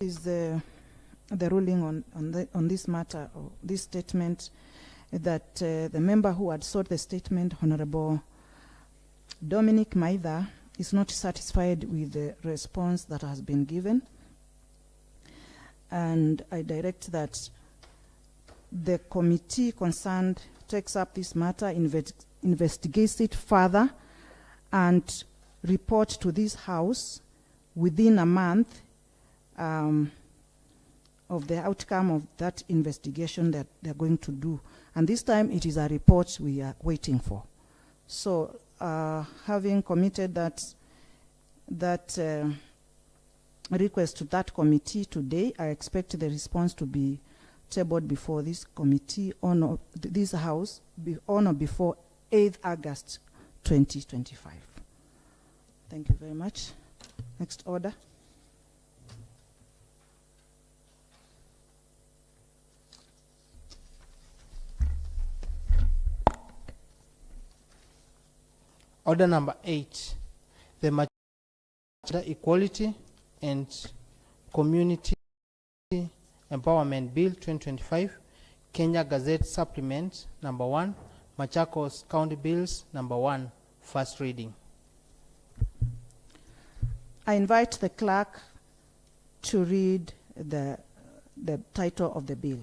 is the ruling on this matter, or this statement, that the member who had sought the statement, Honorable Dominic Maitha, is not satisfied with the response that has been given, and I direct that the committee concerned takes up this matter, investigates it further, and report to this House within a month of the outcome of that investigation that they're going to do. And this time it is a report we are waiting for. So having committed that request to that committee today, I expect the response to be tabled before this committee on this House on or before 8th August 2025. Thank you very much. Next order. Order number 8, the Gender Equality and Community Empowerment Bill 2025, Kenya Gazette Supplement number 1, Machakos County Bills number 1, first reading. I invite the clerk to read the title of the bill.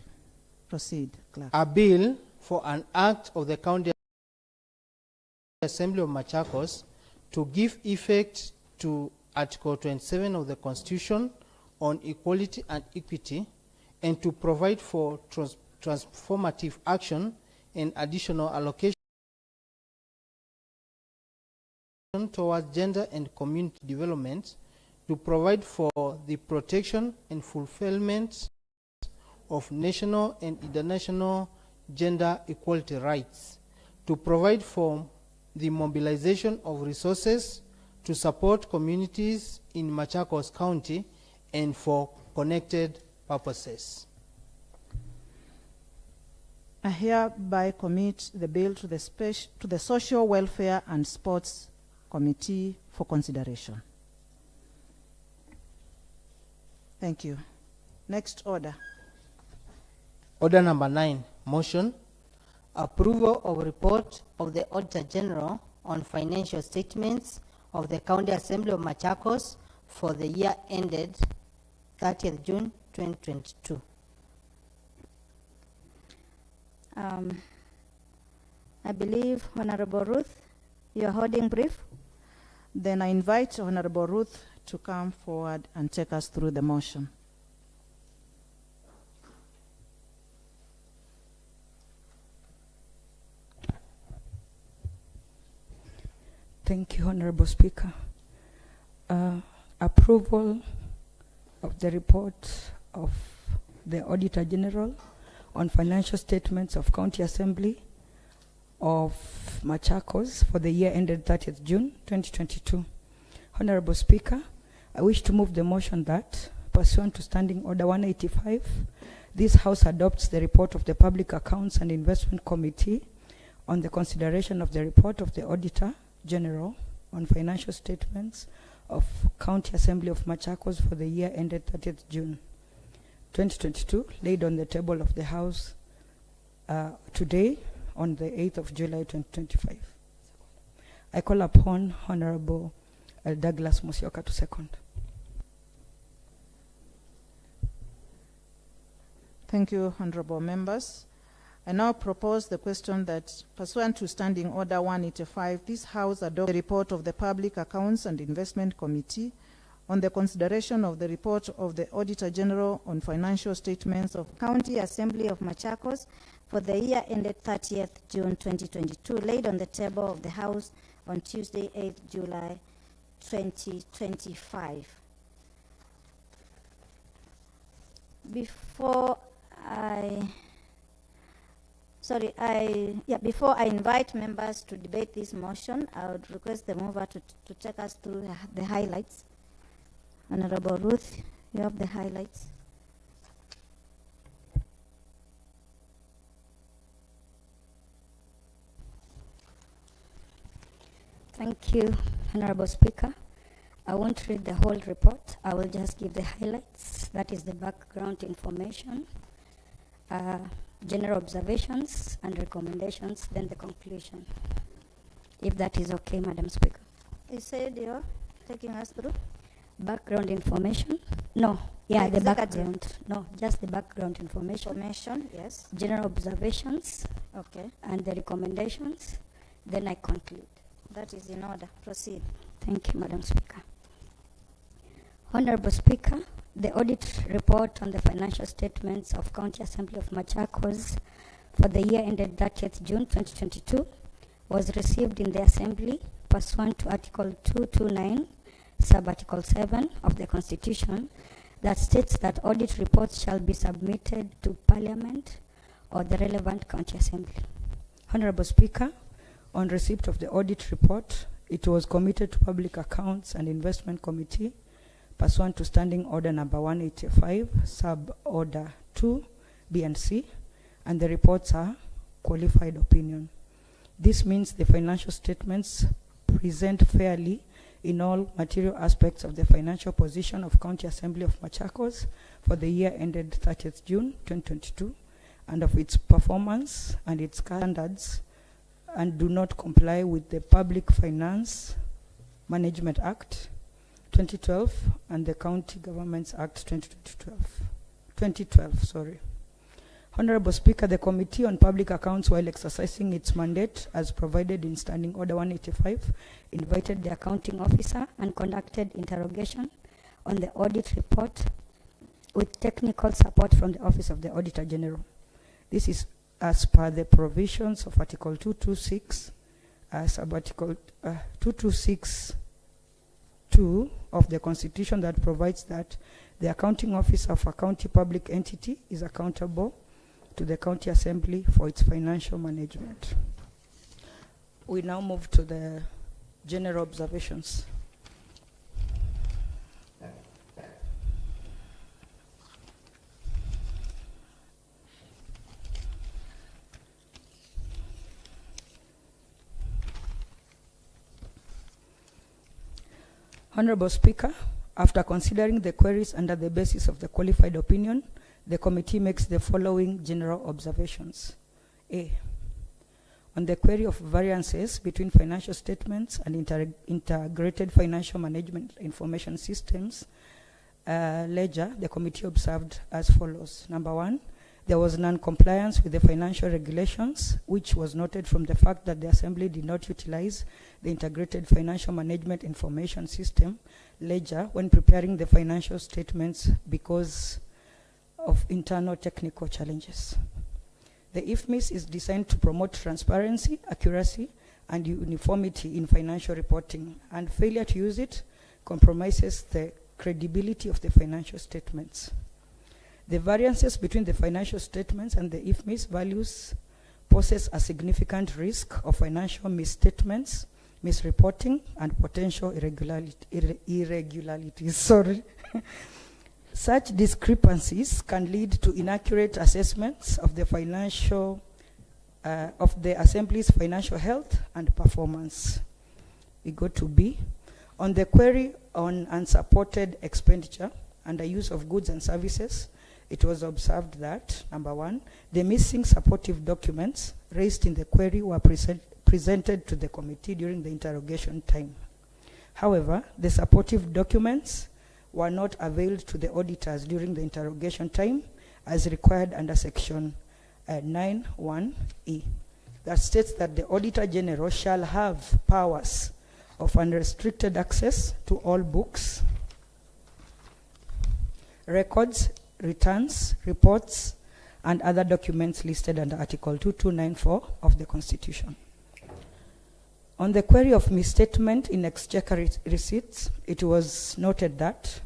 Proceed, clerk. A bill for an act of the County Assembly of Machakos to give effect to Article 27 of the Constitution on equality and equity, and to provide for transformative action and additional allocation towards gender and community development, to provide for the protection and fulfillment of national and international gender equality rights, to provide for the mobilization of resources to support communities in Machakos County and for connected purposes. I hereby commit the bill to the Social Welfare and Sports Committee for consideration. Thank you. Next order. Order number 9, motion. Approval of report of the Auditor General on financial statements of the County Assembly of Machakos for the year ended 30th June 2022. I believe, Honorable Ruth, you're holding brief. Then I invite Honorable Ruth to come forward and take us through the motion. Thank you, Honorable Speaker. Approval of the report of the Auditor General on financial statements of County Assembly of Machakos for the year ended 30th June 2022. Honorable Speaker, I wish to move the motion that, pursuant to Standing Order 185, this House adopts the report of the Public Accounts and Investment Committee on the consideration of the report of the Auditor General on financial statements of County Assembly of Machakos for the year ended 30th June 2022, laid on the table of the House today on the 8th of July 2025. I call upon Honorable Douglas Musyoka to second. Thank you, honorable members. I now propose the question that, pursuant to Standing Order 185, this House adopt the report of the Public Accounts and Investment Committee on the consideration of the report of the Auditor General on financial statements of County Assembly of Machakos for the year ended 30th June 2022, laid on the table of the House on Tuesday, 8th July 2025. Before I invite members to debate this motion, I would request the mover to take us through the highlights. Honorable Ruth, you have the highlights. Thank you, Honorable Speaker. I won't read the whole report. I will just give the highlights. That is the background information, general observations and recommendations, then the conclusion. If that is okay, Madam Speaker. You said you're taking us through? Background information? No. Yeah, the Executive. background. No, just the background information. Information, yes. General observations Okay, and the recommendations. Then I conclude. that is in order. Proceed. Thank you, Madam Speaker. Honorable Speaker, the audit report on the financial statements of County Assembly of Machakos for the year ended 30th June 2022 was received in the Assembly pursuant to Article 229, Sub-Article 7 of the Constitution that states that audit reports shall be submitted to Parliament or the relevant County Assembly. Honorable Speaker, on receipt of the audit report, it was committed to Public Accounts and Investment Committee pursuant to Standing Order number 185, Sub-Order 2, B and C, and the reports are qualified opinion. This means the financial statements present fairly in all material aspects of the financial position of County Assembly of Machakos for the year ended 30th June 2022 and of its performance and its standards, and do not comply with the Public Finance Management Act 2012 and the County Governments Act 2012. Honorable Speaker, the Committee on Public Accounts, while exercising its mandate as provided in Standing Order 185, invited the accounting officer and conducted interrogation on the audit report with technical support from the Office of the Auditor General. This is as per the provisions of Article 226, Sub-Article 226(2) of the Constitution that provides that the accounting officer of a county public entity is accountable to the County Assembly for its financial management. We now move to the general observations. Honorable Speaker, after considering the queries under the basis of the qualified opinion, the committee makes the following general observations. A. On the query of variances between financial statements and integrated financial management information systems ledger, the committee observed as follows. Number one, there was non-compliance with the financial regulations, which was noted from the fact that the Assembly did not utilize the integrated financial management information system ledger when preparing the financial statements because of internal technical challenges. The IFMIS is designed to promote transparency, accuracy, and uniformity in financial reporting, and failure to use it compromises the credibility of the financial statements. The variances between the financial statements and the IFMIS values poses a significant risk of financial misstatements, misreporting, and potential irregularities. Such discrepancies can lead to inaccurate assessments of the financial, of the Assembly's financial health and performance. We go to B. On the query on unsupported expenditure and the use of goods and services, it was observed that, number one, the missing supportive documents raised in the query were presented to the committee during the interrogation time. However, the supportive documents were not availed to the auditors during the interrogation time as required under Section 9(1)(e). That states that the Auditor General shall have powers of unrestricted access to all books, records, returns, reports, and other documents listed under Article 2294 of the Constitution. On the query of misstatement in exchequer receipts, it was noted that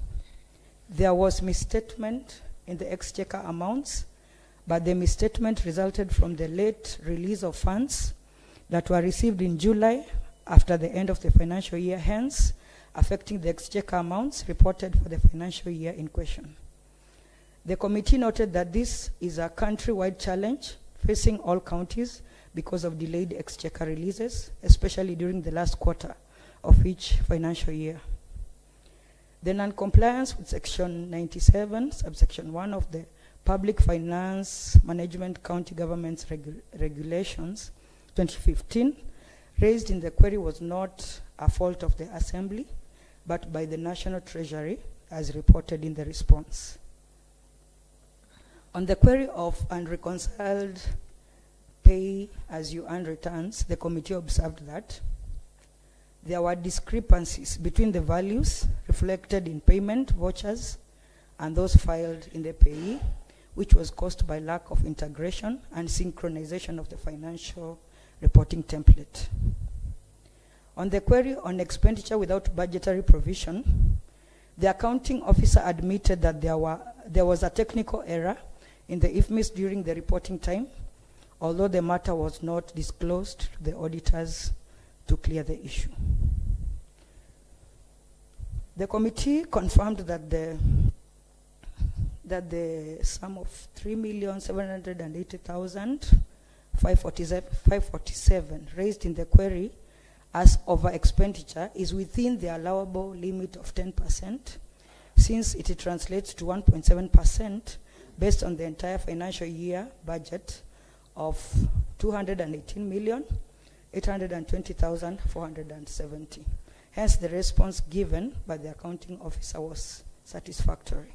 there was misstatement in the exchequer amounts, but the misstatement resulted from the late release of funds that were received in July after the end of the financial year, hence affecting the exchequer amounts reported for the financial year in question. The committee noted that this is a countrywide challenge facing all counties because of delayed exchequer releases, especially during the last quarter of each financial year. The non-compliance with Section 97, subsection 1 of the Public Finance Management County Governments Regulations 2015 raised in the query was not a fault of the Assembly, but by the National Treasury, as reported in the response. On the query of unreconciled pay-as-you-earn returns, the committee observed that there were discrepancies between the values reflected in payment vouchers and those filed in the payee, which was caused by lack of integration and synchronization of the financial reporting template. On the query on expenditure without budgetary provision, the accounting officer admitted that there was a technical error in the IFMIS during the reporting time, although the matter was not disclosed to the auditors to clear the issue. The committee confirmed that the sum of 3,780,547 raised in the query as over expenditure is within the allowable limit of 10%, since it translates to 1.7% based on the entire financial year budget of 218,820,470. Hence, the response given by the accounting officer was satisfactory.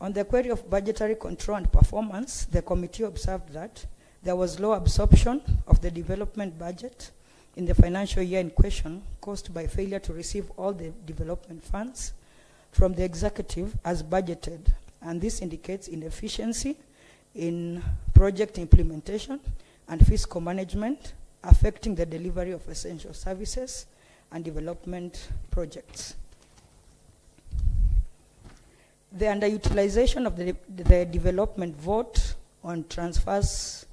On the query of budgetary control and performance, the committee observed that there was low absorption of the development budget in the financial year in question, caused by failure to receive all the development funds from the executive as budgeted, and this indicates inefficiency in project implementation and fiscal management, affecting the delivery of essential services and development projects. The underutilization of the development vote on transfers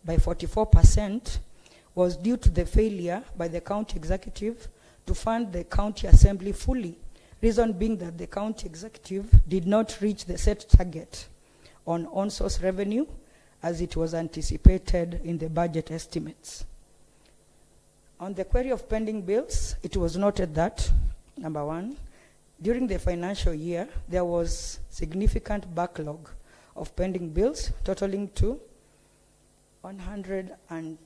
by 44% was due to the failure by the county executive to fund the county assembly fully, reason being that the county executive did not reach the set target on source revenue as it was anticipated in the budget estimates. On the query of pending bills, it was noted that, number one, during the financial year, there was significant backlog of pending bills totaling to 100 and,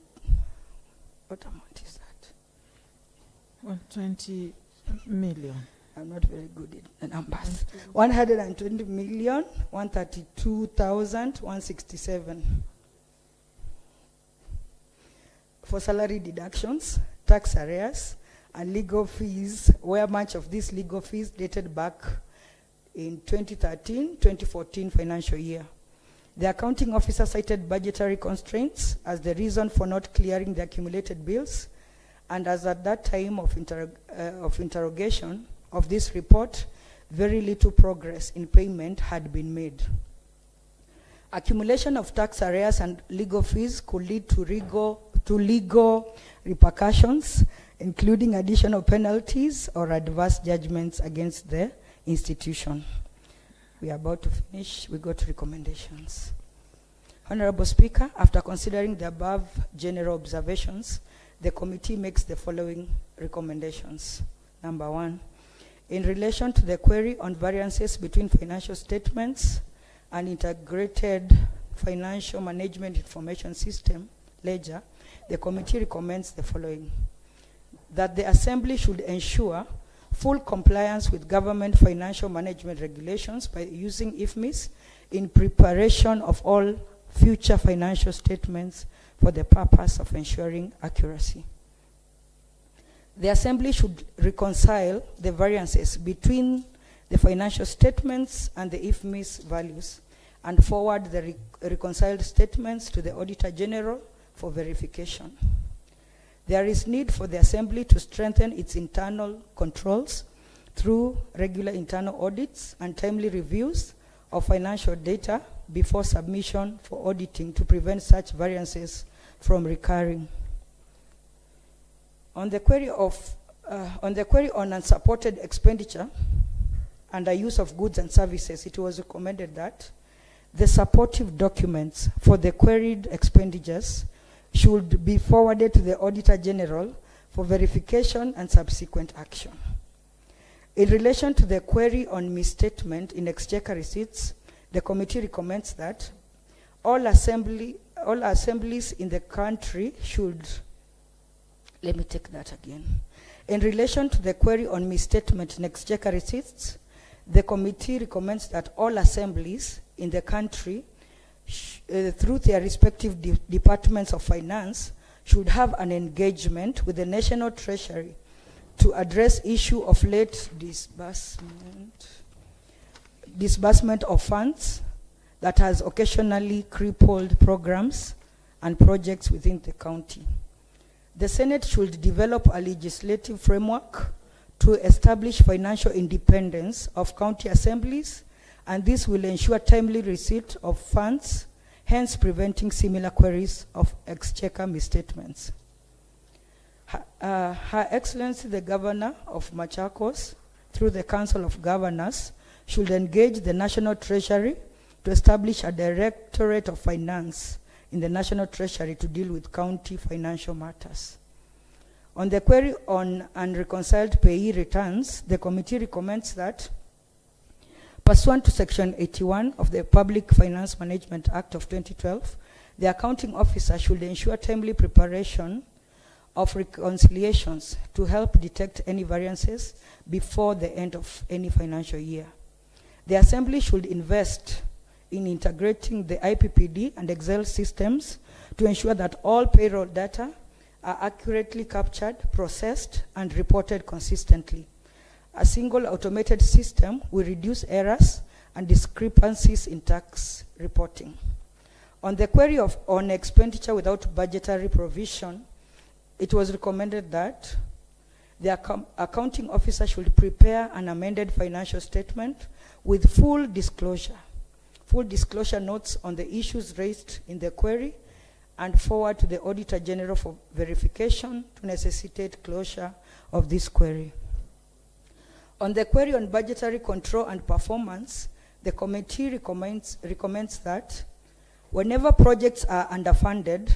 what amount is that? 120 million. I'm not very good in the numbers. 120 million, 132,167. For salary deductions, tax arrears, and legal fees, where much of these legal fees dated back in 2013-2014 financial year. The accounting officer cited budgetary constraints as the reason for not clearing the accumulated bills, and as at that time of interrogation of this report, very little progress in payment had been made. Accumulation of tax arrears and legal fees could lead to legal repercussions, including additional penalties or adverse judgments against the institution. We are about to finish. We go to recommendations. Honorable Speaker, after considering the above general observations, the committee makes the following recommendations. Number one, in relation to the query on variances between financial statements and integrated financial management information system, ledger, the committee recommends the following: that the Assembly should ensure full compliance with government financial management regulations by using IFMIS in preparation of all future financial statements for the purpose of ensuring accuracy. The Assembly should reconcile the variances between the financial statements and the IFMIS values and forward the reconciled statements to the Auditor General for verification. There is need for the Assembly to strengthen its internal controls through regular internal audits and timely reviews of financial data before submission for auditing to prevent such variances from recurring. On the query on unsupported expenditure and the use of goods and services, it was recommended that the supportive documents for the queried expenditures should be forwarded to the Auditor General for verification and subsequent action. In relation to the query on misstatement in exchequer receipts, the committee recommends that all assemblies in the country should, let me take that again. In relation to the query on misstatement in exchequer receipts, the committee recommends that all assemblies in the country, through their respective departments of finance, should have an engagement with the National Treasury to address issue of late disbursement of funds that has occasionally crippled programs and projects within the county. The Senate should develop a legislative framework to establish financial independence of county assemblies, and this will ensure timely receipt of funds, hence preventing similar queries of exchequer misstatements. Her Excellency the Governor of Machakos, through the Council of Governors, should engage the National Treasury to establish a Directorate of Finance in the National Treasury to deal with county financial matters. On the query on unreconciled payee returns, the committee recommends that, pursuant to Section 81 of the Public Finance Management Act of 2012, the accounting officer should ensure timely preparation of reconciliations to help detect any variances before the end of any financial year. The Assembly should invest in integrating the IPPD and Excel systems to ensure that all payroll data are accurately captured, processed, and reported consistently. A single automated system will reduce errors and discrepancies in tax reporting. On the query on expenditure without budgetary provision, it was recommended that the accounting officer should prepare an amended financial statement with full disclosure notes on the issues raised in the query, and forward to the Auditor General for verification to necessitate closure of this query. On the query on budgetary control and performance, the committee recommends that whenever projects are underfunded,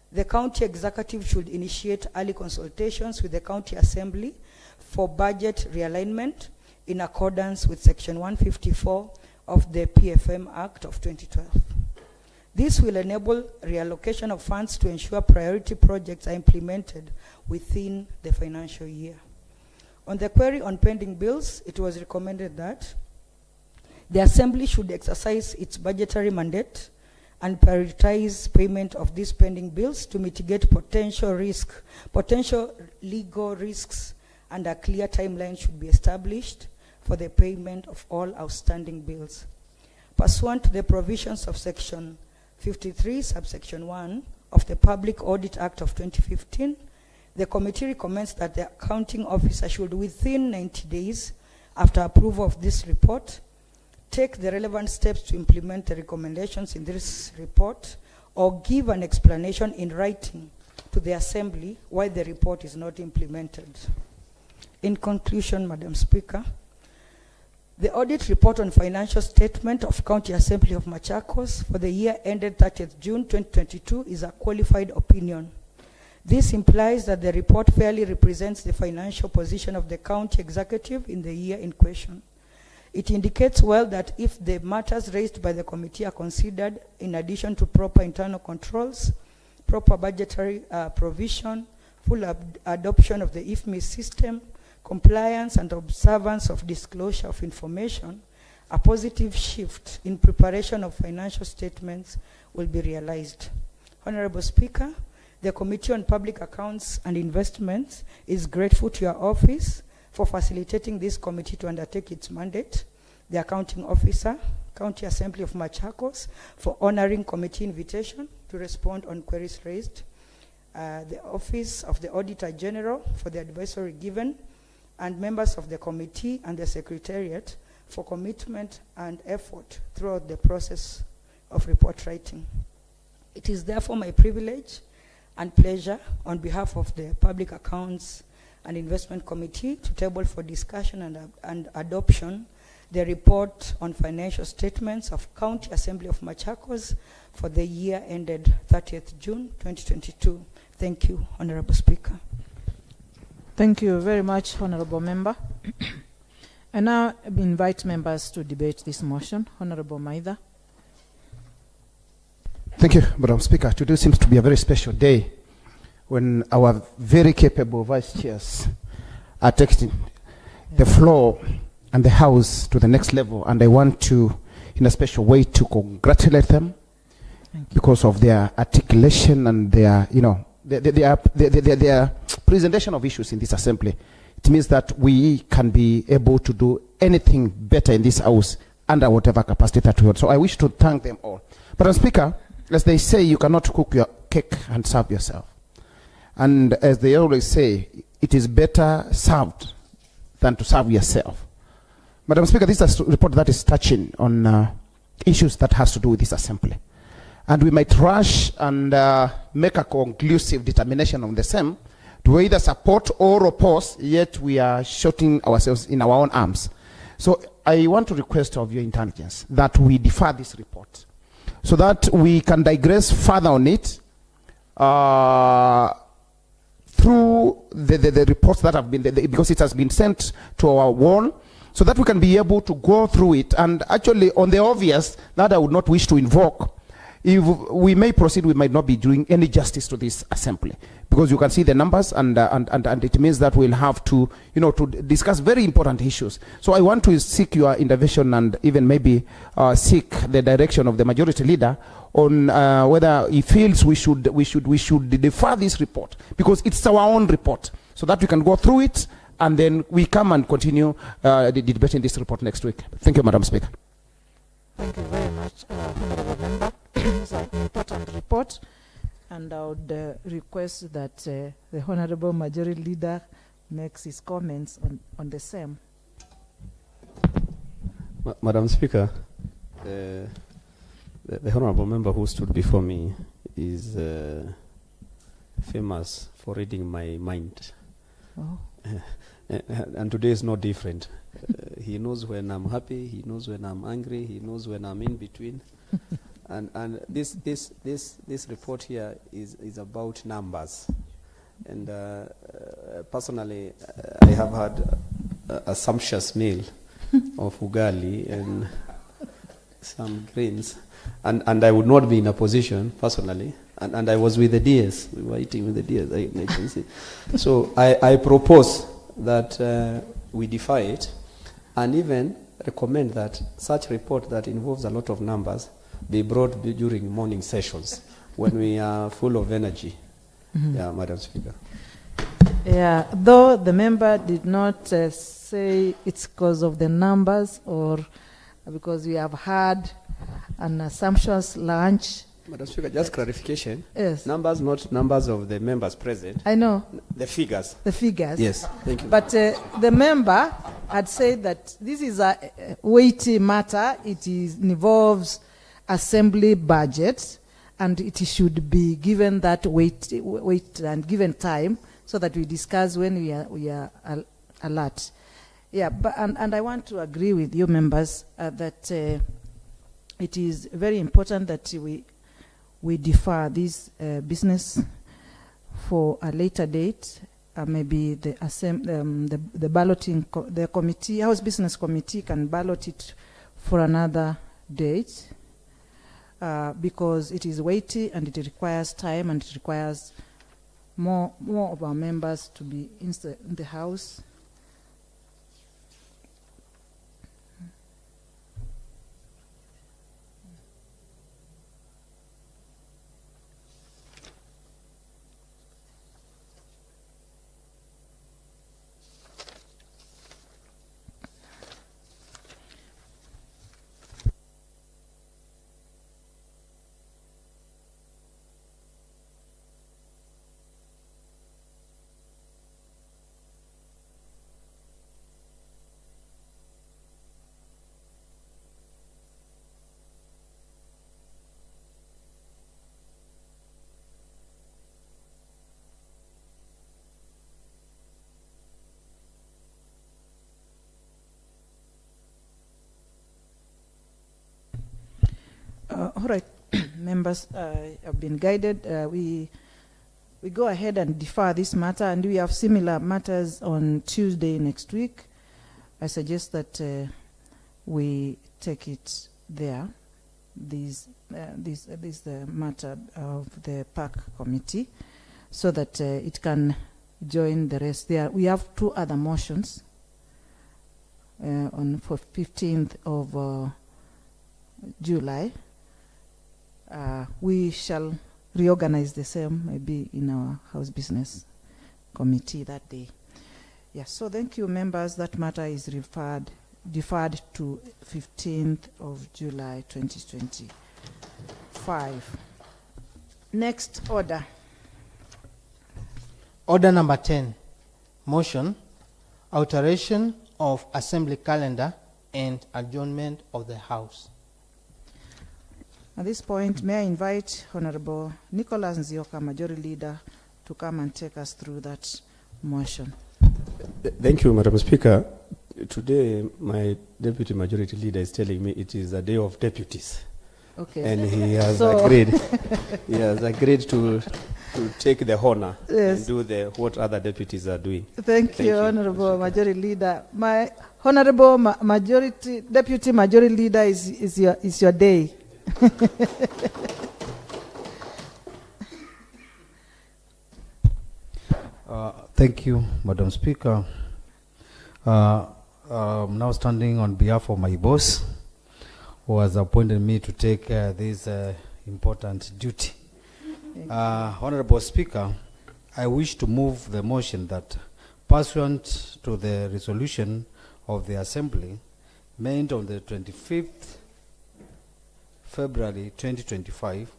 the county executive should initiate early consultations with the county assembly for budget realignment in accordance with Section 154 of the PFM Act of 2012. This will enable reallocation of funds to ensure priority projects are implemented within the financial year. On the query on pending bills, it was recommended that the Assembly should exercise its budgetary mandate and prioritize payment of these pending bills to mitigate potential legal risks, and a clear timeline should be established for the payment of all outstanding bills. Pursuant to the provisions of Section 53, subsection 1 of the Public Audit Act of 2015, the committee recommends that the accounting officer should, within 90 days after approval of this report, take the relevant steps to implement the recommendations in this report, or give an explanation in writing to the Assembly why the report is not implemented. In conclusion, Madam Speaker, the audit report on financial statement of County Assembly of Machakos for the year ended 30th June 2022 is a qualified opinion. This implies that the report fairly represents the financial position of the county executive in the year in question. It indicates well that if the matters raised by the committee are considered in addition to proper internal controls, proper budgetary provision, full adoption of the IFMI system, compliance and observance of disclosure of information, a positive shift in preparation of financial statements will be realized. Honorable Speaker, the Committee on Public Accounts and Investments is grateful to your office for facilitating this committee to undertake its mandate, the accounting officer, County Assembly of Machakos, for honoring committee invitation to respond on queries raised, the Office of the Auditor General for the advisory given, and members of the committee and the Secretariat for commitment and effort throughout the process of report writing. It is therefore my privilege and pleasure on behalf of the Public Accounts and Investment Committee to table for discussion and adoption the report on financial statements of County Assembly of Machakos for the year ended 30th June 2022. Thank you, Honorable Speaker. Thank you very much, Honorable Member. I now invite members to debate this motion. Honorable Maitha. Thank you, Madam Speaker. Today seems to be a very special day when our very capable vice chairs are taking the floor and the House to the next level. And I want to, in a special way, to congratulate them because of their articulation and their, their presentation of issues in this assembly. It means that we can be able to do anything better in this House under whatever capacity that we hold. So I wish to thank them all. Madam Speaker, as they say, you cannot cook your cake and serve yourself. And as they always say, it is better served than to serve yourself. Madam Speaker, this is a report that is touching on issues that has to do with this assembly. And we might rush and make a conclusive determination on the same to either support or oppose, yet we are shooting ourselves in our own arms. So I want to request of your intelligence that we defer this report so that we can digress further on it through the reports that have been, because it has been sent to our wall, so that we can be able to go through it. And actually, on the obvious, that I would not wish to invoke, if we may proceed, we might not be doing any justice to this assembly, because you can see the numbers, and it means that we'll have to, to discuss very important issues. So I want to seek your intervention and even maybe seek the direction of the majority leader on whether he feels we should defer this report, because it's our own report, so that we can go through it, and then we come and continue debating this report next week. Thank you, Madam Speaker. Thank you very much, Honorable Member. It's an important report, and I would request that the Honorable Majority Leader makes his comments on the same. Madam Speaker, the Honorable Member who stood before me is famous for reading my mind. Oh. And today is no different. He knows when I'm happy, he knows when I'm angry, he knows when I'm in between. And this report here is about numbers. And personally, I have had a sumptuous meal of ugali and some greens. And I would not be in a position, personally, and I was with the DS. We were eating with the DS, I can see. So I propose that we defy it, and even recommend that such report that involves a lot of numbers be brought during morning sessions when we are full of energy. Yeah, Madam Speaker. Yeah, though the member did not say it's because of the numbers or because we have had an sumptuous lunch. Madam Speaker, just clarification. Yes. Numbers, not numbers of the members present. I know. The figures. The figures. Yes, thank you. But the member had said that this is a weighty matter. It involves assembly budget, and it should be given that weight and given time so that we discuss when we are alert. Yeah, but and I want to agree with you members that it is very important that we defer this business for a later date. Maybe the balloting the committee, House Business Committee, can ballot it for another date because it is weighty and it requires time and it requires more of our members to be in the House. All right, members have been guided. We go ahead and defer this matter, and we have similar matters on Tuesday next week. I suggest that we take it there. This matter of the PAC committee, so that it can join the rest. We have 2 other motions on 15th of July. We shall reorganize the same maybe in our House Business Committee that day. Yes, so thank you, members. That matter is deferred to 15th of July 2025. Next order. Order number 10, motion, alteration of assembly calendar and adjournment of the House. At this point, may I invite Honorable Nicholas Nzioka, Majority Leader, to come and take us through that motion. Thank you, Madam Speaker. Today, my Deputy Majority Leader is telling me it is a day of deputies. Okay. And he has agreed. He has agreed to take the honor and do what other deputies are doing. Thank you, Honorable Majority Leader. My Honorable Deputy Majority Leader is your day. Thank you, Madam Speaker. I'm now standing on behalf of my boss, who has appointed me to take this important duty. Honorable Speaker, I wish to move the motion that, pursuant to the resolution of the Assembly made on the 25th February 2025,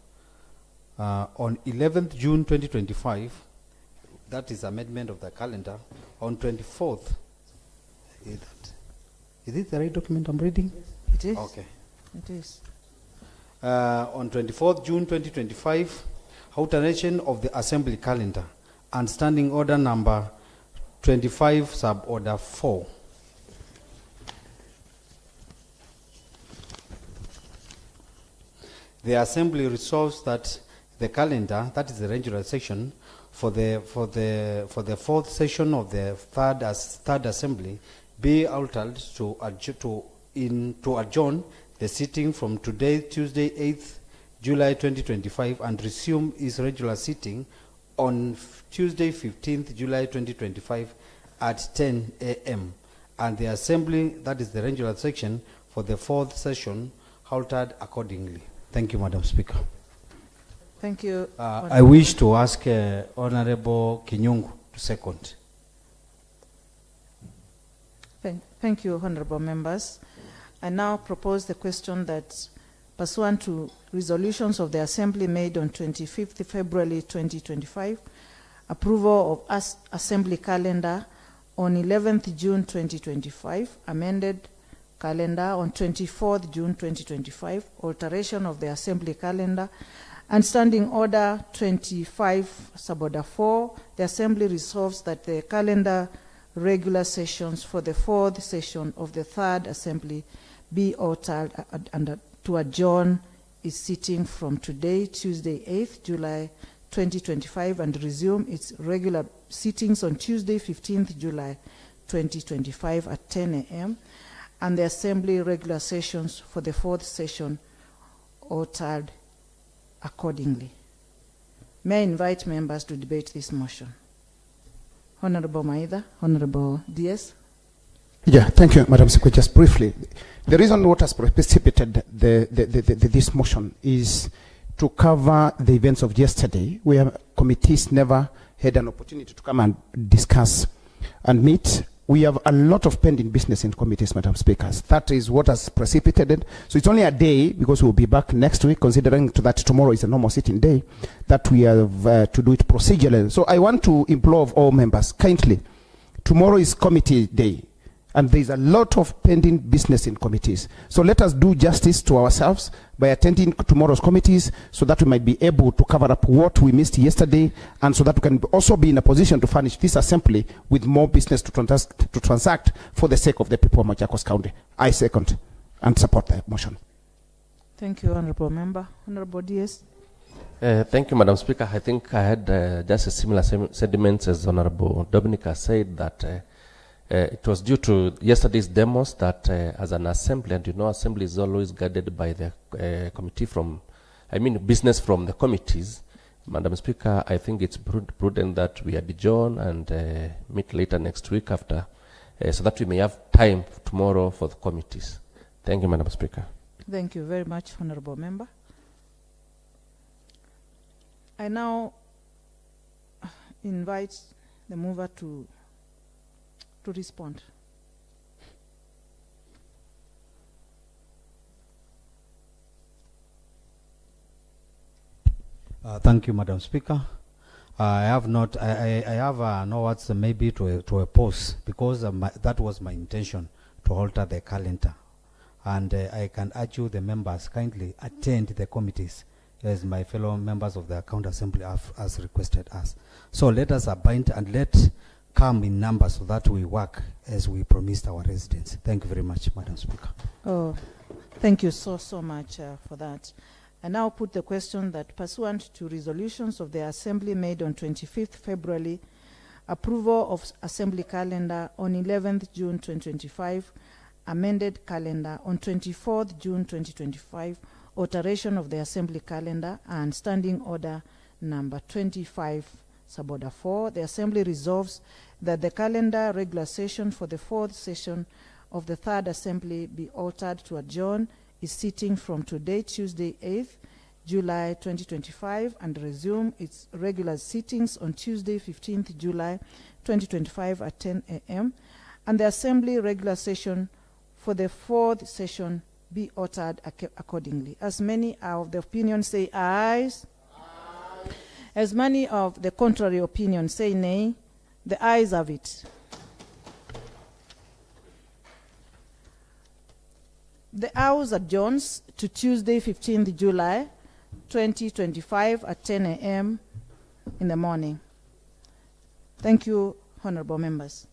on 11th June 2025, that is amendment of the calendar, on 24th. Is it the right document I'm reading? It is. Okay. It is. On 24th June 2025, alteration of the Assembly calendar and standing order number 25 sub order 4. The Assembly resolves that the calendar, that is the regular session, for the fourth session of the third Assembly, be altered to adjourn the sitting from today, Tuesday, 8th July 2025, and resume its regular sitting on Tuesday, 15th July 2025 at 10 a.m. And the Assembly, that is the regular section, for the fourth session, altered accordingly. Thank you, Madam Speaker. Thank you. I wish to ask Honorable Kinyungu to second. Thank you, honorable members. I now propose the question that, pursuant to resolutions of the Assembly made on 25th February 2025, approval of Assembly calendar on 11th June 2025, amended calendar on 24th June 2025, alteration of the Assembly calendar, and standing order 25 suborder 4, the Assembly resolves that the calendar regular sessions for the fourth session of the third Assembly be altered and to adjourn its sitting from today, Tuesday, 8th July 2025, and resume its regular sittings on Tuesday, 15th July 2025 at 10 a.m., and the Assembly regular sessions for the fourth session altered accordingly. May I invite members to debate this motion? Honorable Maida, Honorable Diaz. Yeah, thank you, Madam Secretary. Just briefly, the reason what has precipitated this motion is to cover the events of yesterday, where committees never had an opportunity to come and discuss and meet. We have a lot of pending business in committees, Madam Speakers. That is what has precipitated. So it's only a day, because we'll be back next week, considering that tomorrow is a normal sitting day, that we have to do it procedurally. So I want to implore all members, kindly, tomorrow is committee day, and there's a lot of pending business in committees. So let us do justice to ourselves by attending tomorrow's committees, so that we might be able to cover up what we missed yesterday, and so that we can also be in a position to furnish this Assembly with more business to transact for the sake of the people of Machakos County. I second and support the motion. Thank you, Honorable Member. Honorable Diaz. Thank you, Madam Speaker. I think I had just a similar sentiments as Honorable Dominica said, that It was due to yesterday's demos that as an assembly, and you know assembly is always guided by the committee from, business from the committees. Madam Speaker, I think it's prudent that we adjourn and meet later next week after, so that we may have time tomorrow for the committees. Thank you, Madam Speaker. Thank you very much, Honorable Member. I now invite the mover to respond. Thank you, Madam Speaker. I have no words maybe to oppose, because that was my intention, to alter the calendar. And I can urge you, the members, kindly attend the committees as my fellow members of the County Assembly has requested us. So let us abide and let come in numbers so that we work as we promised our residents. Thank you very much, Madam Speaker. Oh, thank you so much for that. I now put the question that pursuant to resolutions of the Assembly made on 25th February, approval of Assembly calendar on 11th June 2025, amended calendar on 24th June 2025, alteration of the Assembly calendar, and Standing Order number 25, Suborder 4, the Assembly resolves that the calendar regular session for the 4th session of the 3rd Assembly be altered to adjourn is sitting from today, Tuesday, 8th July 2025, and resume its regular sittings on Tuesday, 15th July 2025 at 10 a.m., and the Assembly regular session for the 4th session be altered accordingly. As many of the opinions say ayes, as many of the contrary opinions say nay, the ayes have it. The House adjourns to Tuesday, 15th July 2025 at 10 a.m. in the morning. Thank you, honorable members.